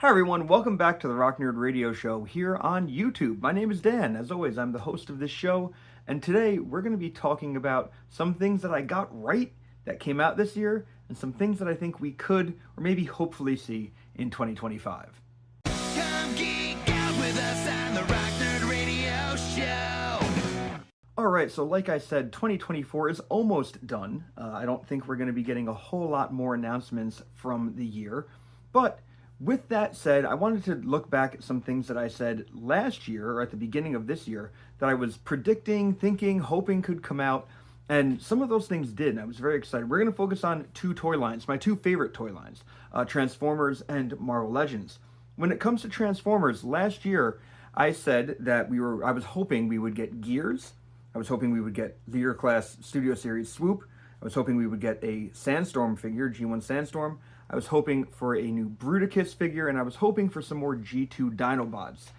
Hi everyone, welcome back to the Rock Nerd Radio Show here on YouTube. My name is Dan. As always, I'm the host of this show, and today we're going to be talking about some things that I got right that came out this year, and some things that I think we could, or maybe hopefully see in 2025. Come geek out with us on the Rock Nerd Radio Show. Alright, so like I said, 2024 is almost done. I don't think we're going to be getting a whole lot more announcements from the year, but with that said, I wanted to look back at some things that I said last year, or at the beginning of this year, that I was predicting, thinking, hoping could come out, and some of those things did, and I was very excited. We're going to focus on two toy lines, my two favorite toy lines, Transformers and Marvel Legends. When it comes to Transformers, last year I said that I was hoping we would get Gears, I was hoping we would get Leader Class Studio Series Swoop, I was hoping we would get a Sandstorm figure, G1 Sandstorm, I was hoping for a new Bruticus figure, and I was hoping for some more G2 Dinobots.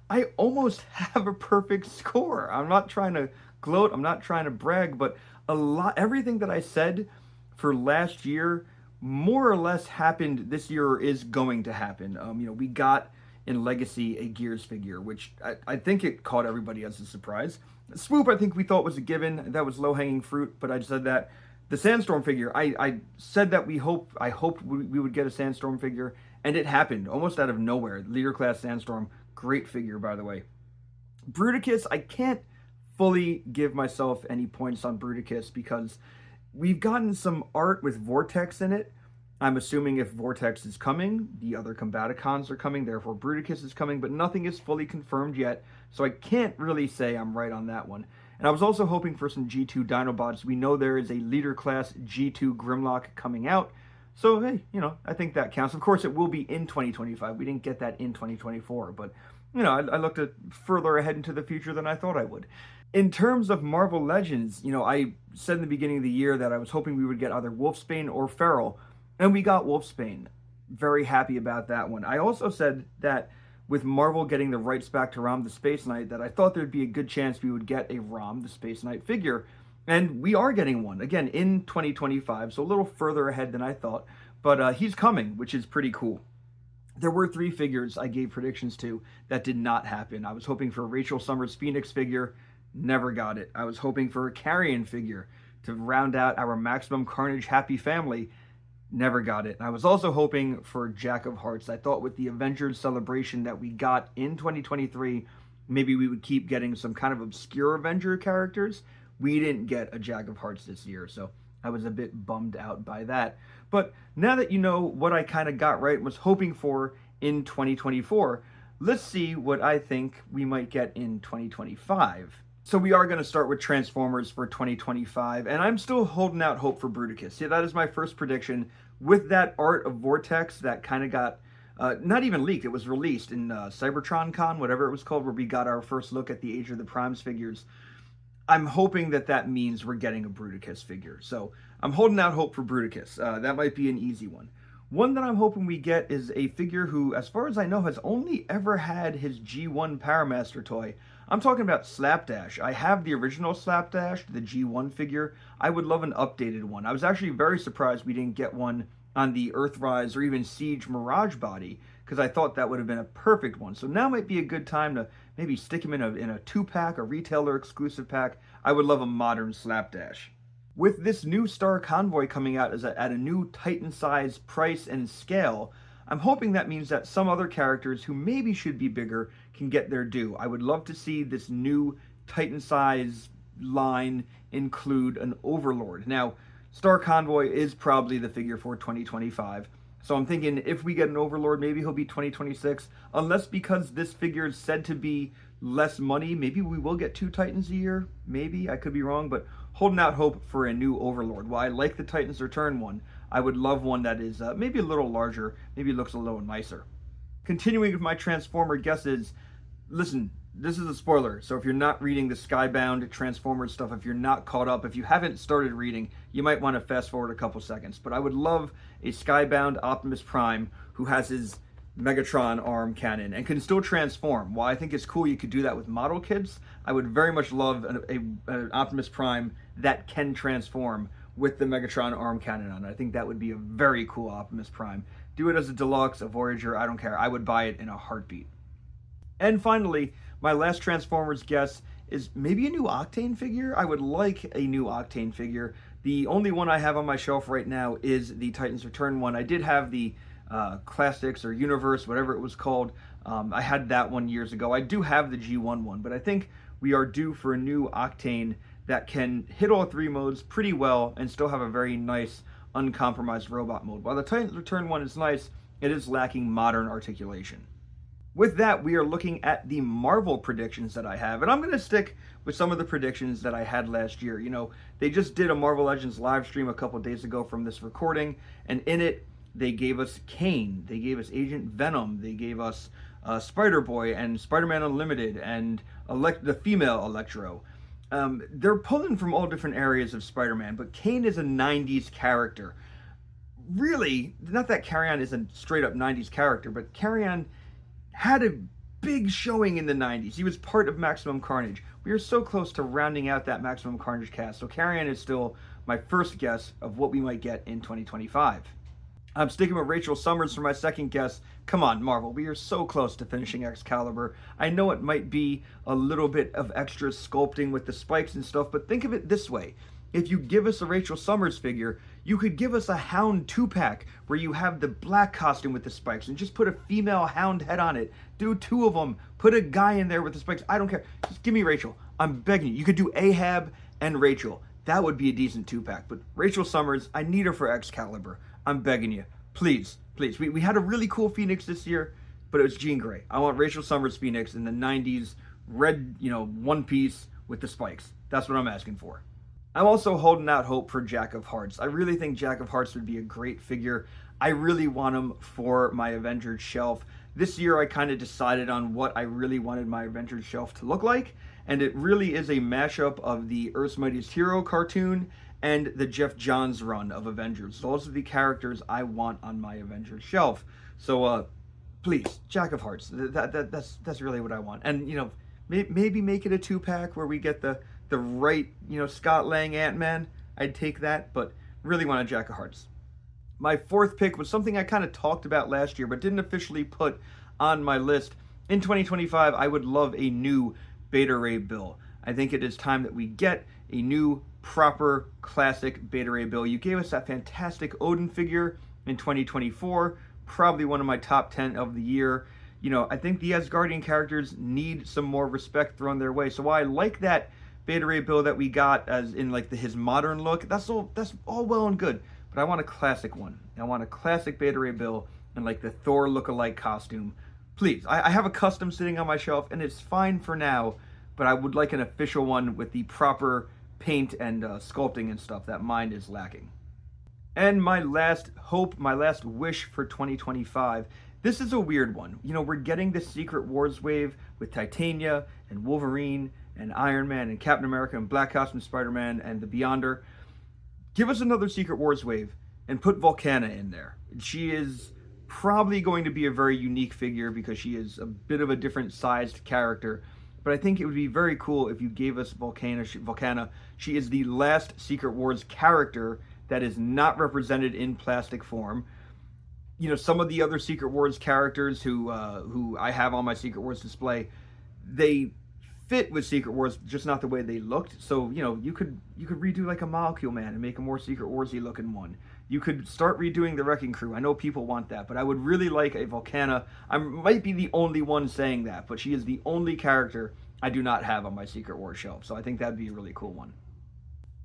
I almost have a perfect score. I'm not trying to gloat, I'm not trying to brag, but everything that I said for last year more or less happened this year, or is going to happen. We got in Legacy a Gears figure, which I think it caught everybody as a surprise. Swoop, I think we thought was a given. That was low-hanging fruit, but I said that. The Sandstorm figure, I said that I hoped we would get a Sandstorm figure, and it happened almost out of nowhere. Leader Class Sandstorm, great figure, by the way. Bruticus, I can't fully give myself any points on Bruticus because we've gotten some art with Vortex in it. I'm assuming if Vortex is coming, the other Combaticons are coming, therefore Bruticus is coming, but nothing is fully confirmed yet, so I can't really say I'm right on that one. And I was also hoping for some G2 Dinobots. We know there is a Leader Class G2 Grimlock coming out, so hey, I think that counts. Of course, it will be in 2025. We didn't get that in 2024, but I looked at further ahead into the future than I thought I would. In terms of Marvel Legends, I said in the beginning of the year that I was hoping we would get either Wolfsbane or Feral, and we got Wolfsbane. Very happy about that one. I also said that with Marvel getting the rights back to Rom the Space Knight, that I thought there'd be a good chance we would get a Rom the Space Knight figure. And we are getting one, again, in 2025, so a little further ahead than I thought. But he's coming, which is pretty cool. There were 3 figures I gave predictions to that did not happen. I was hoping for a Rachel Summers Phoenix figure, never got it. I was hoping for a Carrion figure to round out our Maximum Carnage happy family, never got it. I was also hoping for Jack of Hearts. I thought with the Avengers celebration that we got in 2023, maybe we would keep getting some kind of obscure Avenger characters. We didn't get a Jack of Hearts this year, so I was a bit bummed out by that. But now that you know what I kind of got right and was hoping for in 2024, let's see what I think we might get in 2025. So we are going to start with Transformers for 2025, and I'm still holding out hope for Bruticus. Yeah, that is my first prediction. With that art of Vortex that kind of got, not even leaked, it was released in Cybertron Con, whatever it was called, where we got our first look at the Age of the Primes figures. I'm hoping that means we're getting a Bruticus figure. So I'm holding out hope for Bruticus. That might be an easy one. One that I'm hoping we get is a figure who, as far as I know, has only ever had his G1 Paramaster toy. I'm talking about Slapdash. I have the original Slapdash, the G1 figure. I would love an updated one. I was actually very surprised we didn't get one on the Earthrise or even Siege Mirage body, because I thought that would have been a perfect one. So now might be a good time to maybe stick him in a 2-pack, a retailer exclusive pack. I would love a modern Slapdash. With this new Star Convoy coming out at a new Titan size, price, and scale, I'm hoping that means that some other characters who maybe should be bigger can get their due. I would love to see this new Titan size line include an Overlord. Now, Star Convoy is probably the figure for 2025. So I'm thinking if we get an Overlord, maybe he'll be 2026. Unless because this figure is said to be less money, maybe we will get 2 Titans a year. Maybe, I could be wrong, but holding out hope for a new Overlord. While I like the Titans Return one, I would love one that is maybe a little larger, maybe looks a little nicer. Continuing with my Transformer guesses, listen, this is a spoiler, so if you're not reading the Skybound Transformers stuff, if you're not caught up, if you haven't started reading, you might want to fast forward a couple seconds. But I would love a Skybound Optimus Prime who has his Megatron arm cannon and can still transform. While I think it's cool you could do that with model kits, I would very much love an Optimus Prime that can transform with the Megatron arm cannon on. I think that would be a very cool Optimus Prime. Do it as a deluxe, a Voyager, I don't care. I would buy it in a heartbeat. And finally, my last Transformers guess is maybe a new Octane figure. I would like a new Octane figure. The only one I have on my shelf right now is the Titans Return one. I did have the Classics or Universe, whatever it was called. I had that one years ago. I do have the G1 one, but I think we are due for a new Octane that can hit all three modes pretty well and still have a very nice, uncompromised robot mode. While the Titans Return one is nice, it is lacking modern articulation. With that, we are looking at the Marvel predictions that I have, and I'm going to stick with some of the predictions that I had last year. You know, they just did a Marvel Legends live stream a couple days ago from this recording, and in it, they gave us Kane, they gave us Agent Venom, they gave us Spider-Boy and Spider-Man Unlimited and the female Electro. They're pulling from all different areas of Spider-Man, but Kane is a 90s character. Really, not that Carrion is a straight-up 90s character, but Carrion had a big showing in the 90s. He was part of Maximum Carnage. We are so close to rounding out that Maximum Carnage cast, so Carrion is still my first guess of what we might get in 2025. I'm sticking with Rachel Summers for my second guess. Come on, Marvel, we are so close to finishing Excalibur. I know it might be a little bit of extra sculpting with the spikes and stuff, but think of it this way. If you give us a Rachel Summers figure, you could give us a Hound 2-pack where you have the black costume with the spikes and just put a female Hound head on it. Do two of them. Put a guy in there with the spikes. I don't care. Just give me Rachel. I'm begging you. You could do Ahab and Rachel. That would be a decent 2-pack. But Rachel Summers, I need her for Excalibur. I'm begging you. Please, please. We had a really cool Phoenix this year, but it was Jean Grey. I want Rachel Summers Phoenix in the 90s, red, one piece with the spikes. That's what I'm asking for. I'm also holding out hope for Jack of Hearts. I really think Jack of Hearts would be a great figure. I really want him for my Avengers shelf. This year I kind of decided on what I really wanted my Avengers shelf to look like, and it really is a mashup of the Earth's Mightiest Hero cartoon and the Jeff Johns run of Avengers. Those are the characters I want on my Avengers shelf. So please, Jack of Hearts. That's really what I want. And maybe make it a 2-pack where we get the right, Scott Lang Ant-Man. I'd take that, but really want a Jack of Hearts. My fourth pick was something I kind of talked about last year, but didn't officially put on my list. In 2025, I would love a new Beta Ray Bill. I think it is time that we get a new, proper, classic Beta Ray Bill. You gave us that fantastic Odin figure in 2024, probably one of my top 10 of the year. I think the Asgardian characters need some more respect thrown their way. So while I like that Beta Ray Bill that we got as in his modern look, that's all well and good, but I want a classic one. I want a classic Beta Ray Bill in the Thor look-alike costume. Please, I have a custom sitting on my shelf and it's fine for now, but I would like an official one with the proper paint and sculpting and stuff that mine is lacking. And my last hope, my last wish for 2025, this is a weird one. We're getting the Secret Wars wave with Titania and Wolverine and Iron Man and Captain America and Black Costume Spider-Man and the Beyonder. Give us another Secret Wars wave and put Volcana in there. She is probably going to be a very unique figure because she is a bit of a different sized character. But I think it would be very cool if you gave us Volcana. She is the last Secret Wars character that is not represented in plastic form. Some of the other Secret Wars characters who I have on my Secret Wars display, they fit with Secret Wars, just not the way they looked. So, you could redo a Molecule Man and make a more Secret Warsy looking one. You could start redoing the Wrecking Crew. I know people want that, but I would really like a Volcana. I might be the only one saying that, but she is the only character I do not have on my Secret Wars shelf. So I think that'd be a really cool one.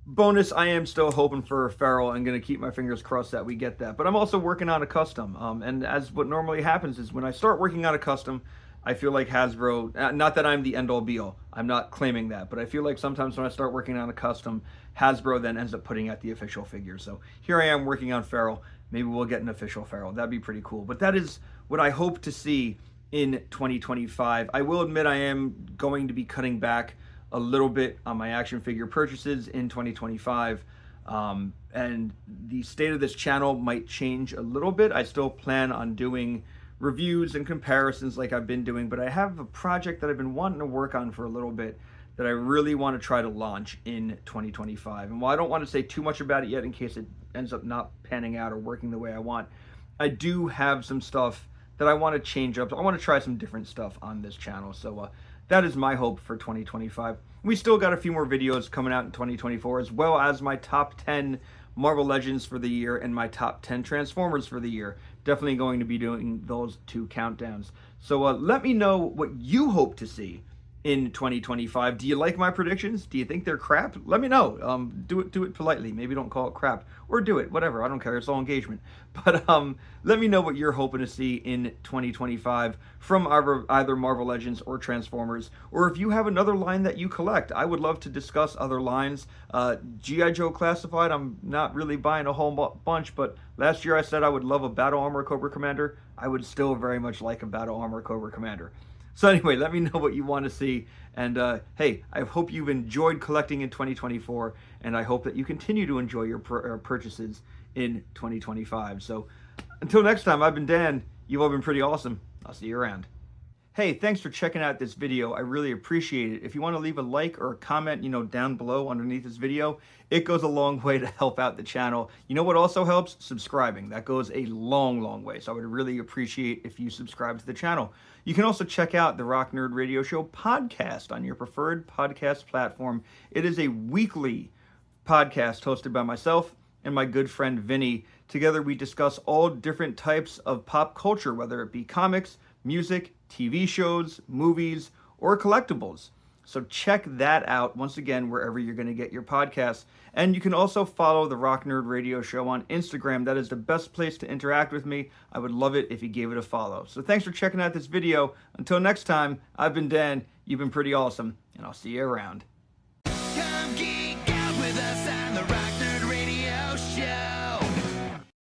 Bonus, I am still hoping for a Feral. I'm going to keep my fingers crossed that we get that. But I'm also working on a custom. And as what normally happens is when I start working on a custom, I feel like Hasbro, not that I'm the end-all be-all, I'm not claiming that, but I feel like sometimes when I start working on a custom, Hasbro then ends up putting out the official figure. So here I am working on Feral. Maybe we'll get an official Feral. That'd be pretty cool. But that is what I hope to see in 2025. I will admit I am going to be cutting back a little bit on my action figure purchases in 2025. And the state of this channel might change a little bit. I still plan on doing reviews and comparisons like I've been doing, but I have a project that I've been wanting to work on for a little bit that I really want to try to launch in 2025. And while I don't want to say too much about it yet in case it ends up not panning out or working the way I want, I do have some stuff that I want to change up. I want to try some different stuff on this channel. So that is my hope for 2025. We still got a few more videos coming out in 2024, as well as my top 10 Marvel Legends for the year and my top 10 Transformers for the year. Definitely going to be doing those two countdowns. So let me know what you hope to see in 2025. Do you like my predictions? Do you think they're crap? Let me know. Do it politely. Maybe don't call it crap, or do it, whatever. I don't care. It's all engagement. But let me know what you're hoping to see in 2025 from either Marvel Legends or Transformers, or if you have another line that you collect. I would love to discuss other lines. G.I. Joe Classified, I'm not really buying a whole bunch, but last year I said I would love a Battle Armor Cobra Commander. I would still very much like a Battle Armor Cobra Commander. So anyway, let me know what you want to see. And hey, I hope you've enjoyed collecting in 2024, and I hope that you continue to enjoy your purchases in 2025. So until next time, I've been Dan. You've all been pretty awesome. I'll see you around. Hey, thanks for checking out this video. I really appreciate it. If you want to leave a like or a comment, down below underneath this video, it goes a long way to help out the channel. You know what also helps? Subscribing. That goes a long, long way. So I would really appreciate if you subscribe to the channel. You can also check out the Rock Nerd Radio Show podcast on your preferred podcast platform. It is a weekly podcast hosted by myself and my good friend Vinny. Together we discuss all different types of pop culture, whether it be comics, music, TV shows, movies, or collectibles. So check that out, once again, wherever you're going to get your podcasts. And you can also follow the Rock Nerd Radio Show on Instagram. That is the best place to interact with me. I would love it if you gave it a follow. So thanks for checking out this video. Until next time, I've been Dan. You've been pretty awesome, and I'll see you around.